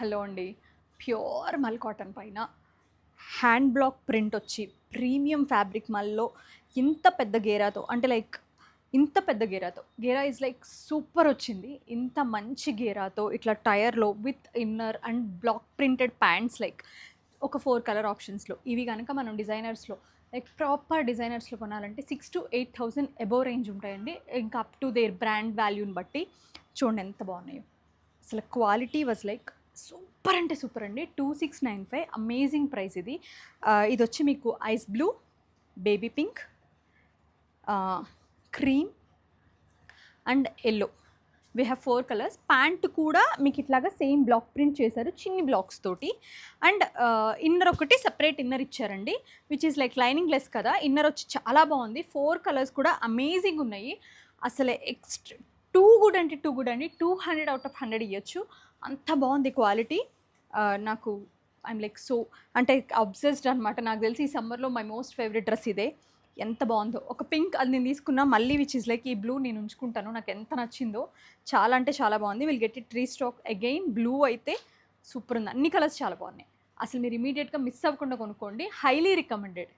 Hello అండి. Pure మల్ cotton పైన హ్యాండ్ బ్లాక్ ప్రింట్ వచ్చి ప్రీమియం ఫ్యాబ్రిక్ మల్లో ఇంత పెద్ద గేరాతో అంటే లైక్ ఇంత పెద్ద గేరాతో గేరా ఈజ్ లైక్ సూపర్ వచ్చింది. ఇంత మంచి గేరాతో ఇట్లా టైర్లో with inner and black printed pants like ఒక 4 కలర్ ఆప్షన్స్లో ఇవి కనుక మనం డిజైనర్స్లో లైక్ ప్రాపర్ డిజైనర్స్లో కొనాలంటే 6,000 to 8,000 అబోవ్ రేంజ్ ఉంటాయండి. ఇంకా అప్ టు దేర్ బ్రాండ్ వాల్యూని బట్టి చూడండి ఎంత బాగున్నాయో. అసలు క్వాలిటీ వాజ్ లైక్ సూపర్ అంటే సూపర్ అండి. 2695 అమేజింగ్ ప్రైస్ ఇది. ఇది వచ్చి మీకు ice blue, baby pink, cream and yellow. We have 4 colours. Pant కూడా మీకు ఇట్లాగా సేమ్ బ్లాక్ ప్రింట్ చేశారు చిన్ని బ్లాక్స్ తోటి. అండ్ ఇన్నర్ ఒకటి సెపరేట్ ఇన్నర్ ఇచ్చారండి which is like lining less కదా. ఇన్నర్ వచ్చి చాలా బాగుంది. 4 కలర్స్ కూడా అమేజింగ్ ఉన్నాయి. అసలు టూ గుడ్ అండి 200 out of 100 ఇవ్వచ్చు. అంత బాగుంది క్వాలిటీ. నాకు ఐమ్ లైక్ సో అంటే అబ్సెస్డ్ అనమాట. నాకు తెలిసి ఈ సమ్మర్లో మై మోస్ట్ ఫేవరెట్ డ్రెస్ ఇదే. ఎంత బాగుందో. ఒక పింక్ అది నేను తీసుకున్నా, మళ్ళీ విచ్ ఇస్ లైక్ ఈ బ్లూ నేను ఉంచుకుంటాను. నాకు ఎంత నచ్చిందో, చాలా అంటే చాలా బాగుంది. Will get it restock again. Blue అయితే సూపర్ ఉంది. అన్ని కలర్స్ చాలా బాగున్నాయి. అసలు మీరు ఇమీడియట్గా మిస్ అవ్వకుండా కొనుక్కోండి. Highly recommended.